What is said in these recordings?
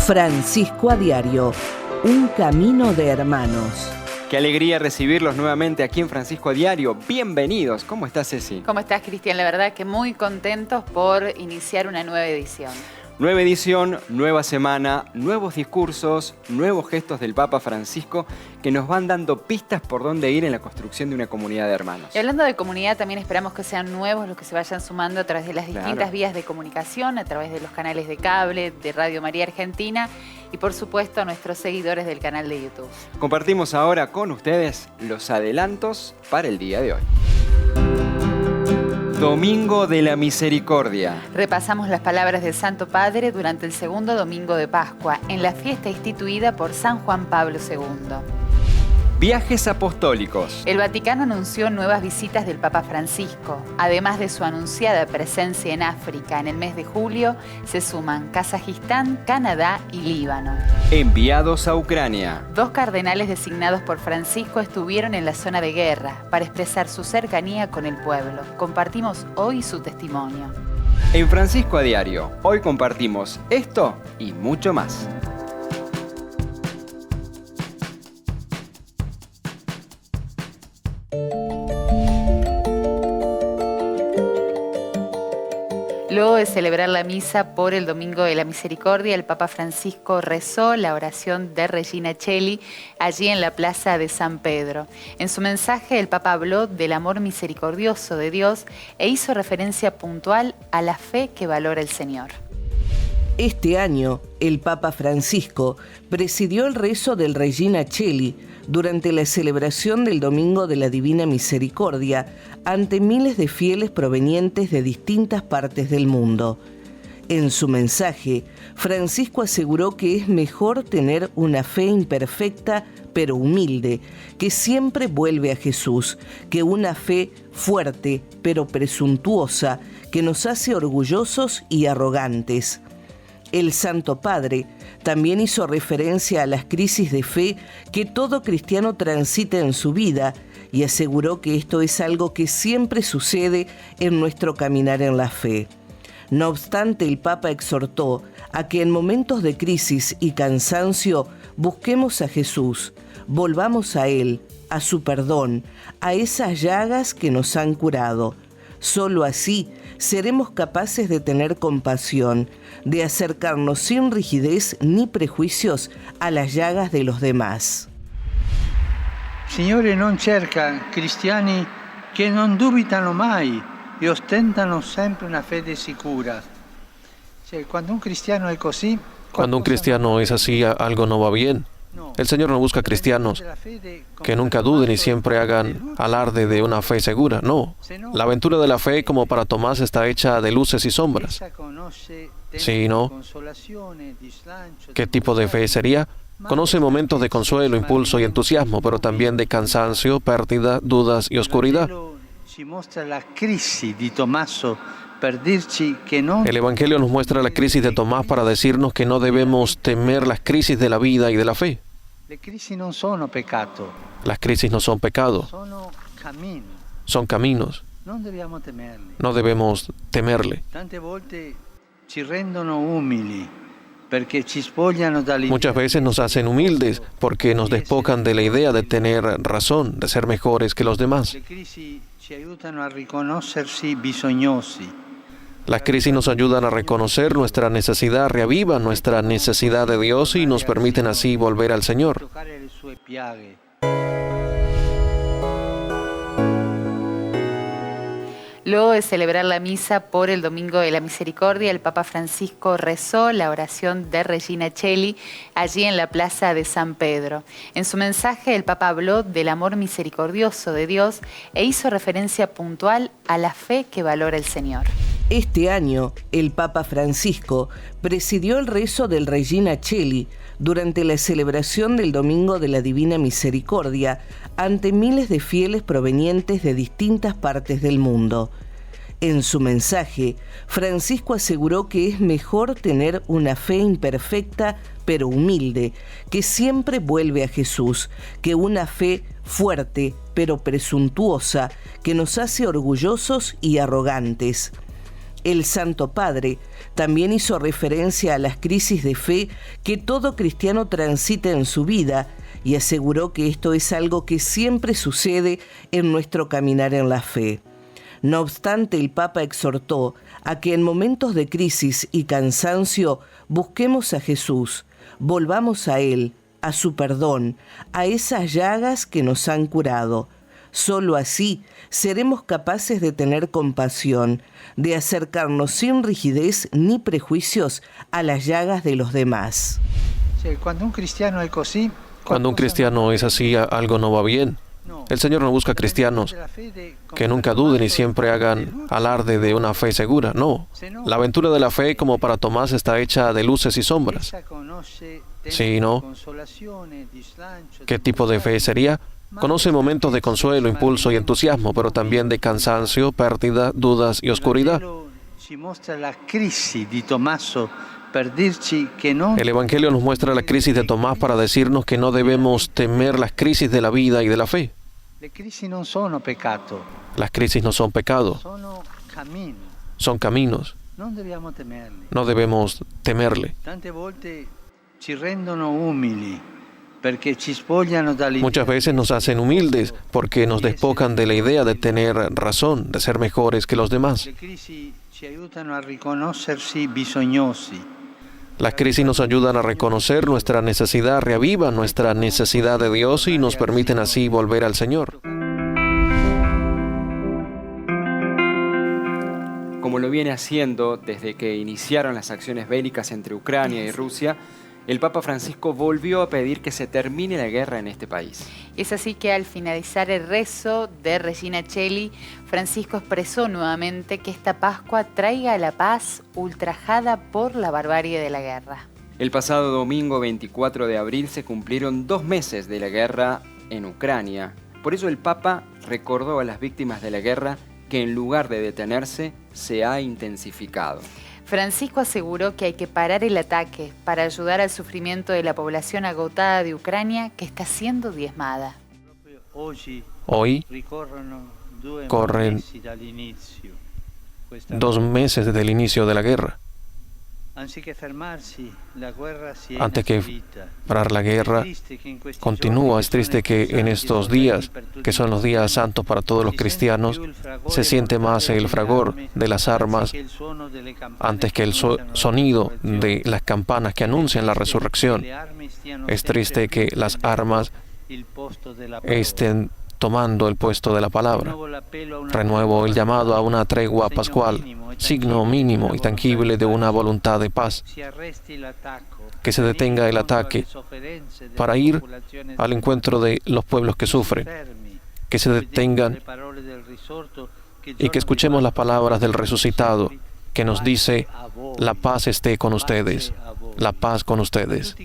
Francisco a Diario, un camino de hermanos. Qué alegría recibirlos nuevamente aquí en Francisco a Diario. Bienvenidos. ¿Cómo estás, Ceci? ¿Cómo estás, Cristian? La verdad que muy contentos por iniciar una nueva edición. Nueva edición, nueva semana, nuevos discursos, nuevos gestos del Papa Francisco que nos van dando pistas por dónde ir en la construcción de una comunidad de hermanos. Y hablando de comunidad, también esperamos que sean nuevos los que se vayan sumando a través de las distintas vías de comunicación, a través de los canales de cable, de Radio María Argentina y, por supuesto, a nuestros seguidores del canal de YouTube. Compartimos ahora con ustedes los adelantos para el día de hoy. Domingo de la Misericordia. Repasamos las palabras del Santo Padre durante el segundo domingo de Pascua, en la fiesta instituida por San Juan Pablo II. Viajes apostólicos. El Vaticano anunció nuevas visitas del Papa Francisco. Además de su anunciada presencia en África en el mes de julio, se suman Kazajistán, Canadá y Líbano. Enviados a Ucrania. 2 cardenales designados por Francisco estuvieron en la zona de guerra para expresar su cercanía con el pueblo. Compartimos hoy su testimonio. En Francisco a Diario, hoy compartimos esto y mucho más. Luego de celebrar la misa por el Domingo de la Misericordia, el Papa Francisco rezó la oración de Regina Coeli allí en la plaza de San Pedro. En su mensaje, el Papa habló del amor misericordioso de Dios e hizo referencia puntual a la fe que valora el Señor. Este año, el Papa Francisco presidió el rezo del Regina Coeli durante la celebración del Domingo de la Divina Misericordia ante miles de fieles provenientes de distintas partes del mundo. En su mensaje, Francisco aseguró que es mejor tener una fe imperfecta pero humilde, que siempre vuelve a Jesús, que una fe fuerte pero presuntuosa, que nos hace orgullosos y arrogantes. El Santo Padre también hizo referencia a las crisis de fe que todo cristiano transita en su vida y aseguró que esto es algo que siempre sucede en nuestro caminar en la fe. No obstante, el Papa exhortó a que en momentos de crisis y cansancio busquemos a Jesús, volvamos a Él, a su perdón, a esas llagas que nos han curado. Solo así seremos capaces de tener compasión, de acercarnos sin rigidez ni prejuicios a las llagas de los demás. Signore non cerca cristiani che non dubitano mai e ostentano sempre una fede sicura. Cuando un cristiano es así, algo no va bien. El Señor no busca cristianos que nunca duden y siempre hagan alarde de una fe segura. No, la aventura de la fe, como para Tomás, está hecha de luces y sombras. Sí, ¿no? ¿Qué tipo de fe sería? Conoce momentos de consuelo, impulso y entusiasmo, pero también de cansancio, pérdida, dudas y oscuridad. El Evangelio nos muestra la crisis de Tomás para decirnos que no debemos temer las crisis de la vida y de la fe. Las crisis no son pecados, son caminos. No debemos temerle. Muchas veces nos hacen humildes porque nos despojan de la idea de tener razón, de ser mejores que los demás. Las crisis nos ayudan a reconocer nuestra necesidad, reavivan nuestra necesidad de Dios y nos permiten así volver al Señor. Luego de celebrar la misa por el Domingo de la Misericordia, el Papa Francisco rezó la oración de Regina Coeli allí en la plaza de San Pedro. En su mensaje, el Papa habló del amor misericordioso de Dios e hizo referencia puntual a la fe que valora el Señor. Este año, el Papa Francisco presidió el rezo del Regina Coeli durante la celebración del Domingo de la Divina Misericordia ante miles de fieles provenientes de distintas partes del mundo. En su mensaje, Francisco aseguró que es mejor tener una fe imperfecta pero humilde, que siempre vuelve a Jesús, que una fe fuerte pero presuntuosa, que nos hace orgullosos y arrogantes. El Santo Padre también hizo referencia a las crisis de fe que todo cristiano transita en su vida y aseguró que esto es algo que siempre sucede en nuestro caminar en la fe. No obstante, el Papa exhortó a que en momentos de crisis y cansancio busquemos a Jesús, volvamos a Él, a su perdón, a esas llagas que nos han curado. Solo así seremos capaces de tener compasión, de acercarnos sin rigidez ni prejuicios a las llagas de los demás. Cuando un cristiano es así, algo no va bien. El Señor no busca cristianos que nunca duden y siempre hagan alarde de una fe segura. No, la aventura de la fe, como para Tomás, está hecha de luces y sombras. Sí, ¿no? ¿Qué tipo de fe sería? Conoce momentos de consuelo, impulso y entusiasmo, pero también de cansancio, pérdida, dudas y oscuridad. El Evangelio nos muestra la crisis de Tomás para decirnos que no debemos temer las crisis de la vida y de la fe. Las crisis no son pecado, son caminos. No debemos temerle. Muchas veces nos hacen humildes porque nos despojan de la idea de tener razón, de ser mejores que los demás. Las crisis nos ayudan a reconocer nuestra necesidad, reavivan nuestra necesidad de Dios y nos permiten así volver al Señor. Como lo viene haciendo desde que iniciaron las acciones bélicas entre Ucrania y Rusia, el Papa Francisco volvió a pedir que se termine la guerra en este país. Es así que al finalizar el rezo de Regina Coeli, Francisco expresó nuevamente que esta Pascua traiga la paz ultrajada por la barbarie de la guerra. El pasado domingo 24 de abril se cumplieron 2 meses de la guerra en Ucrania. Por eso el Papa recordó a las víctimas de la guerra que en lugar de detenerse, se ha intensificado. Francisco aseguró que hay que parar el ataque para ayudar al sufrimiento de la población agotada de Ucrania que está siendo diezmada. Hoy corren 2 meses desde el inicio de la guerra. Antes que parar la guerra, continúa. Es triste que en estos días, que son los días santos para todos los cristianos, se siente más el fragor de las armas antes que el sonido de las campanas que anuncian la resurrección. Es triste que las armas estén tomando el puesto de la palabra. Renuevo el llamado a una tregua pascual, signo mínimo y tangible de una voluntad de paz. Que se detenga el ataque para ir al encuentro de los pueblos que sufren. Que se detengan y que escuchemos las palabras del resucitado que nos dice: la paz esté con ustedes, la paz con ustedes.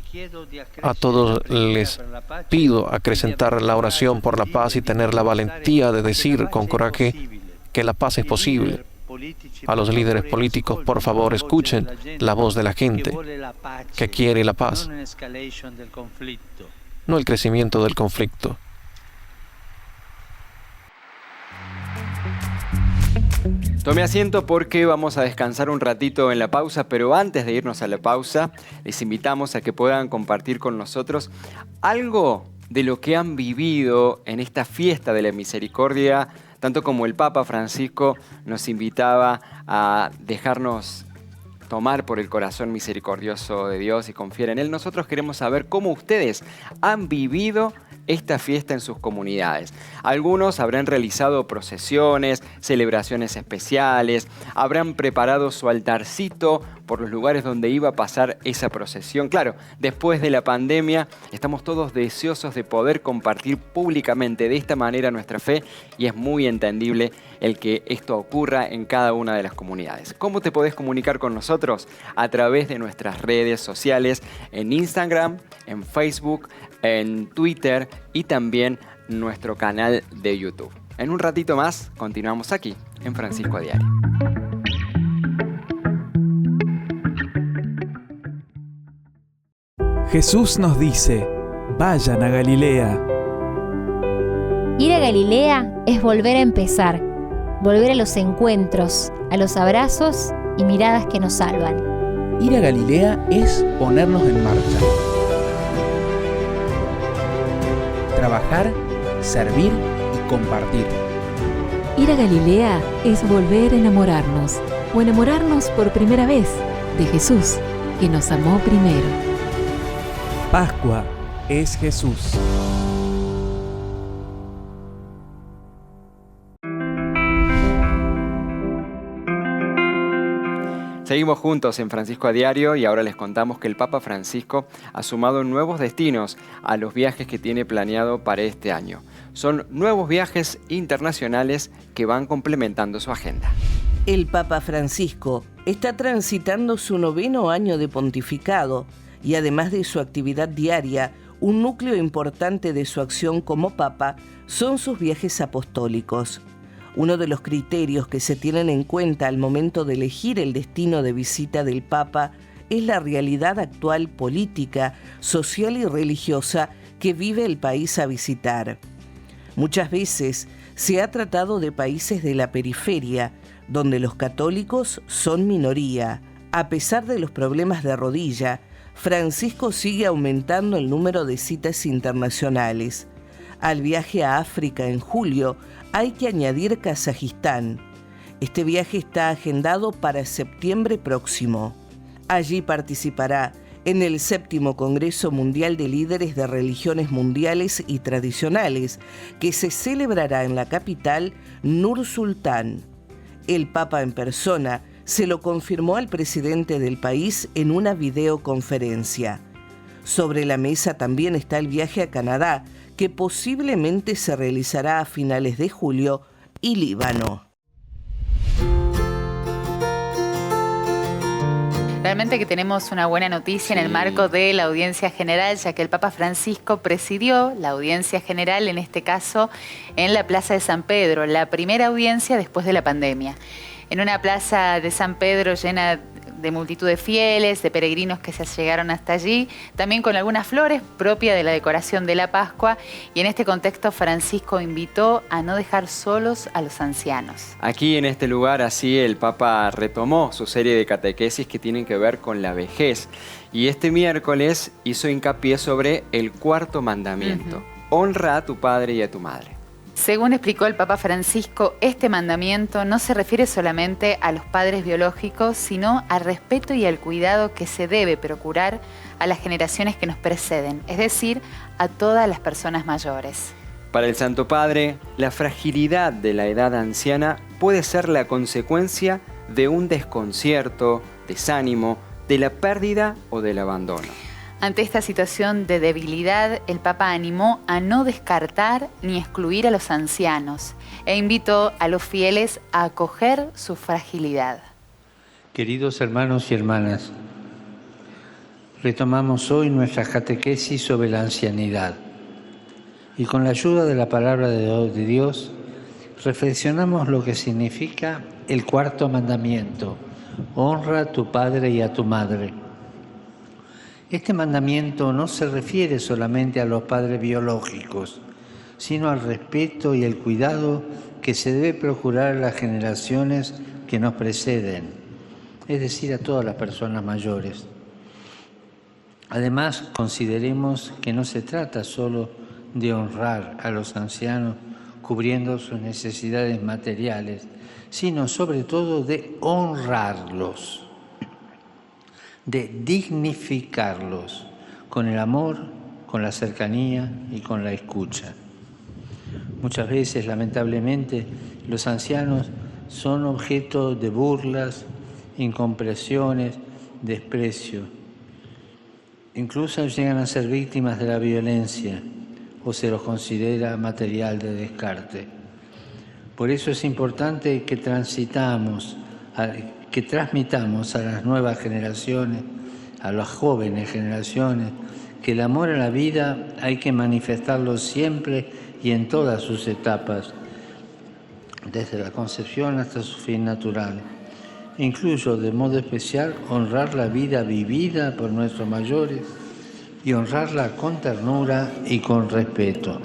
A todos les pido acrecentar la oración por la paz y tener la valentía de decir con coraje que la paz es posible. A los líderes políticos, por favor, escuchen la voz de la gente que quiere la paz, no el crecimiento del conflicto. Tome asiento porque vamos a descansar un ratito en la pausa, pero antes de irnos a la pausa, les invitamos a que puedan compartir con nosotros algo de lo que han vivido en esta fiesta de la misericordia, tanto como el Papa Francisco nos invitaba a dejarnos tomar por el corazón misericordioso de Dios y confiar en Él. Nosotros queremos saber cómo ustedes han vivido esta fiesta en sus comunidades. Algunos habrán realizado procesiones, celebraciones especiales, habrán preparado su altarcito por los lugares donde iba a pasar esa procesión. Claro, después de la pandemia estamos todos deseosos de poder compartir públicamente de esta manera nuestra fe y es muy entendible el que esto ocurra en cada una de las comunidades. ¿Cómo te podés comunicar con nosotros? A través de nuestras redes sociales, en Instagram, en Facebook, en Twitter y también nuestro canal de YouTube. En un ratito más continuamos aquí en Francisco a Diario. Jesús nos dice: vayan a Galilea. Ir a Galilea es volver a empezar. volver a los encuentros, a los abrazos y miradas que nos salvan. Ir a Galilea es ponernos en marcha. Trabajar, servir y compartir. Ir a Galilea es volver a enamorarnos, o enamorarnos por primera vez de Jesús, que nos amó primero. Pascua es Jesús. Seguimos juntos en Francisco a Diario y ahora les contamos que el Papa Francisco ha sumado nuevos destinos a los viajes que tiene planeado para este año. Son nuevos viajes internacionales que van complementando su agenda. El Papa Francisco está transitando su 9º año de pontificado y además de su actividad diaria, un núcleo importante de su acción como Papa son sus viajes apostólicos. Uno de los criterios que se tienen en cuenta al momento de elegir el destino de visita del Papa es la realidad actual política, social y religiosa que vive el país a visitar. Muchas veces se ha tratado de países de la periferia, donde los católicos son minoría. A pesar de los problemas de rodilla, Francisco sigue aumentando el número de citas internacionales. Al viaje a África en julio hay que añadir Kazajistán. Este viaje está agendado para septiembre próximo. Allí participará en el 7º Congreso Mundial de Líderes de Religiones Mundiales y Tradicionales, que se celebrará en la capital, Nur Sultán. El Papa en persona se lo confirmó al presidente del país en una videoconferencia. Sobre la mesa también está el viaje a Canadá, que posiblemente se realizará a finales de julio, y Líbano. Realmente que tenemos una buena noticia en el marco de la audiencia general, ya que el Papa Francisco presidió la audiencia general, en este caso en la Plaza de San Pedro, la primera audiencia después de la pandemia. En una plaza de San Pedro llena de multitud de fieles, de peregrinos que se llegaron hasta allí, también con algunas flores propias de la decoración de la Pascua, y en este contexto Francisco invitó a no dejar solos a los ancianos. Aquí en este lugar así el Papa retomó su serie de catequesis que tienen que ver con la vejez y este miércoles hizo hincapié sobre el 4.º mandamiento: honra a tu padre y a tu madre. Según explicó el Papa Francisco, este mandamiento no se refiere solamente a los padres biológicos, sino al respeto y al cuidado que se debe procurar a las generaciones que nos preceden, es decir, a todas las personas mayores. Para el Santo Padre, la fragilidad de la edad anciana puede ser la consecuencia de un desconcierto, desánimo, de la pérdida o del abandono. Ante esta situación de debilidad, el Papa animó a no descartar ni excluir a los ancianos e invitó a los fieles a acoger su fragilidad. Queridos hermanos y hermanas, retomamos hoy nuestra catequesis sobre la ancianidad y con la ayuda de la palabra de Dios reflexionamos lo que significa el 4.º mandamiento: honra a tu padre y a tu madre. Este mandamiento no se refiere solamente a los padres biológicos, sino al respeto y el cuidado que se debe procurar a las generaciones que nos preceden, es decir, a todas las personas mayores. Además, consideremos que no se trata solo de honrar a los ancianos cubriendo sus necesidades materiales, sino sobre todo de honrarlos, de dignificarlos con el amor, con la cercanía y con la escucha. Muchas veces, lamentablemente, los ancianos son objeto de burlas, incomprensiones, desprecio. Incluso llegan a ser víctimas de la violencia o se los considera material de descarte. Por eso es importante que transmitamos a las nuevas generaciones, a las jóvenes generaciones, que el amor a la vida hay que manifestarlo siempre y en todas sus etapas, desde la concepción hasta su fin natural. Incluso, de modo especial, honrar la vida vivida por nuestros mayores y honrarla con ternura y con respeto.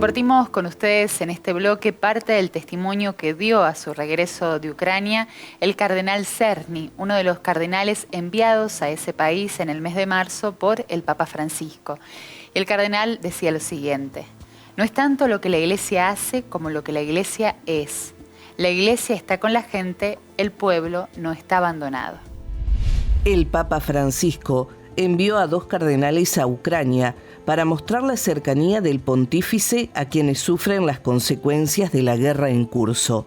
Compartimos con ustedes en este bloque parte del testimonio que dio a su regreso de Ucrania el cardenal Czerny, uno de los cardenales enviados a ese país en el mes de marzo por el Papa Francisco. El cardenal decía lo siguiente: no es tanto lo que la Iglesia hace como lo que la Iglesia es. La Iglesia está con la gente, el pueblo no está abandonado. El Papa Francisco envió a 2 cardenales a Ucrania para mostrar la cercanía del pontífice a quienes sufren las consecuencias de la guerra en curso.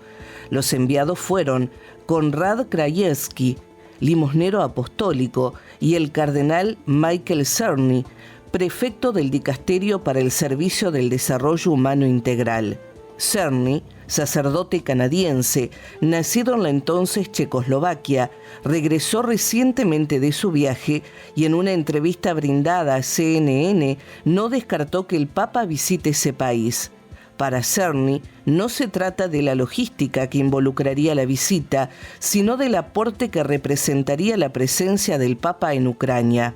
Los enviados fueron Konrad Krajewski, limosnero apostólico, y el cardenal Michael Czerny, prefecto del Dicasterio para el Servicio del Desarrollo Humano Integral. Czerny, sacerdote canadiense, nacido en la entonces Checoslovaquia, regresó recientemente de su viaje y en una entrevista brindada a CNN no descartó que el Papa visite ese país. Para Czerny, no se trata de la logística que involucraría la visita, sino del aporte que representaría la presencia del Papa en Ucrania.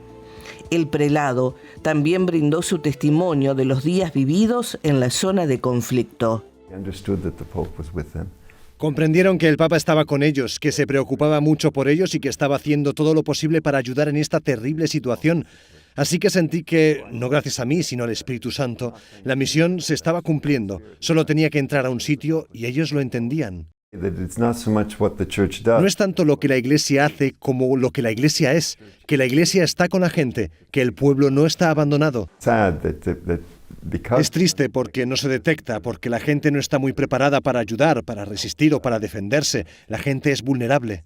El prelado también brindó su testimonio de los días vividos en la zona de conflicto. Comprendieron que el Papa estaba con ellos, que se preocupaba mucho por ellos y que estaba haciendo todo lo posible para ayudar en esta terrible situación. Así que sentí que, no gracias a mí, sino al Espíritu Santo, la misión se estaba cumpliendo. Solo tenía que entrar a un sitio y ellos lo entendían. No es tanto lo que la Iglesia hace como lo que la Iglesia es, que la Iglesia está con la gente, que el pueblo no está abandonado. Es triste porque no se detecta, porque la gente no está muy preparada para ayudar, para resistir o para defenderse. La gente es vulnerable.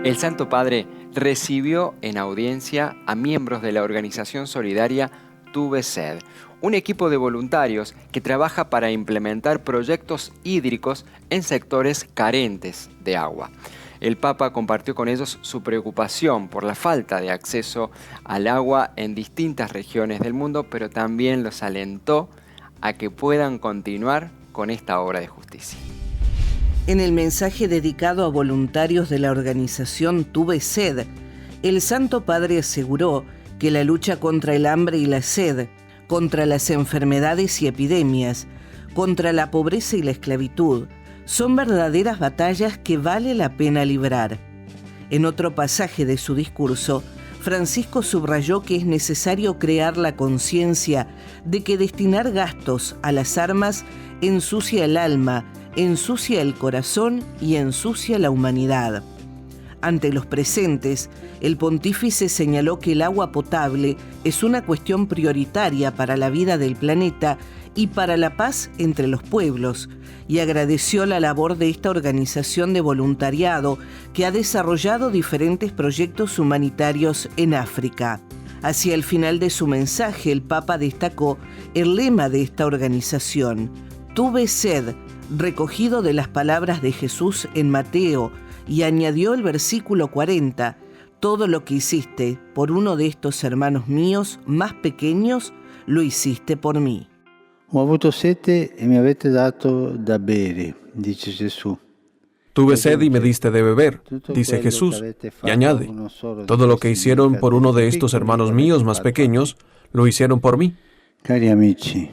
El Santo Padre recibió en audiencia a miembros de la organización solidaria Tuve Sed, un equipo de voluntarios que trabaja para implementar proyectos hídricos en sectores carentes de agua. El Papa compartió con ellos su preocupación por la falta de acceso al agua en distintas regiones del mundo, pero también los alentó a que puedan continuar con esta obra de justicia. En el mensaje dedicado a voluntarios de la organización Tuve Sed, el Santo Padre aseguró que la lucha contra el hambre y la sed, contra las enfermedades y epidemias, contra la pobreza y la esclavitud, son verdaderas batallas que vale la pena librar. En otro pasaje de su discurso, Francisco subrayó que es necesario crear la conciencia de que destinar gastos a las armas ensucia el alma, ensucia el corazón y ensucia la humanidad. Ante los presentes, el pontífice señaló que el agua potable es una cuestión prioritaria para la vida del planeta y para la paz entre los pueblos, y agradeció la labor de esta organización de voluntariado que ha desarrollado diferentes proyectos humanitarios en África. Hacia el final de su mensaje, el Papa destacó el lema de esta organización: Tuve sed, recogido de las palabras de Jesús en Mateo, y añadió el versículo 40, todo lo que hiciste por uno de estos hermanos míos más pequeños, lo hiciste por mí. Ho avuto sete e mi avete dato da bere, dice Jesús. Tuve sed y me diste de beber, dice Jesús, y añade, todo lo que hicieron por uno de estos hermanos míos más pequeños, lo hicieron por mí. Cari amici,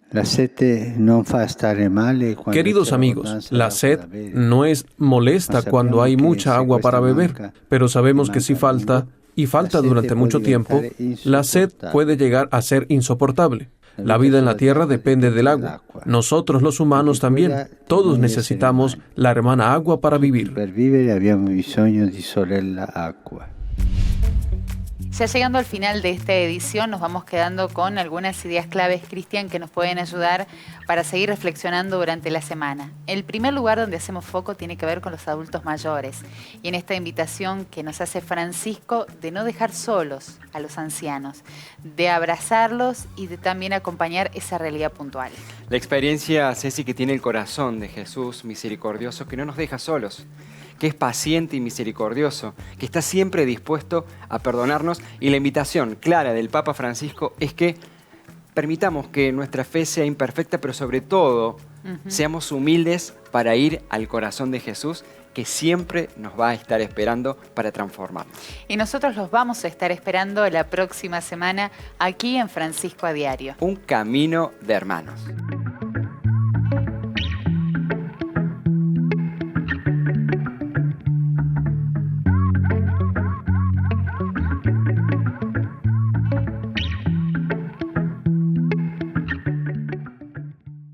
la sete non fa stare male quando Queridos amigos, la sed no es molesta cuando hay mucha agua para beber, pero sabemos que si falta, y falta durante mucho tiempo, la sed puede llegar a ser insoportable. La vida en la tierra depende del agua. Nosotros los humanos también. Todos necesitamos la hermana agua para vivir. Per vivere abbiamo bisogno di sorella acqua. Ya llegando al final de esta edición, nos vamos quedando con algunas ideas claves, Cristian, que nos pueden ayudar para seguir reflexionando durante la semana. El primer lugar donde hacemos foco tiene que ver con los adultos mayores. Y en esta invitación que nos hace Francisco de no dejar solos a los ancianos, de abrazarlos y de también acompañar esa realidad puntual. La experiencia, Ceci, que tiene el corazón de Jesús misericordioso, que no nos deja solos, que es paciente y misericordioso, que está siempre dispuesto a perdonarnos. Y la invitación clara del Papa Francisco es que permitamos que nuestra fe sea imperfecta, pero sobre todo Seamos humildes para ir al corazón de Jesús, que siempre nos va a estar esperando para transformarnos. Y nosotros los vamos a estar esperando la próxima semana aquí en Francisco a Diario. Un camino de hermanos.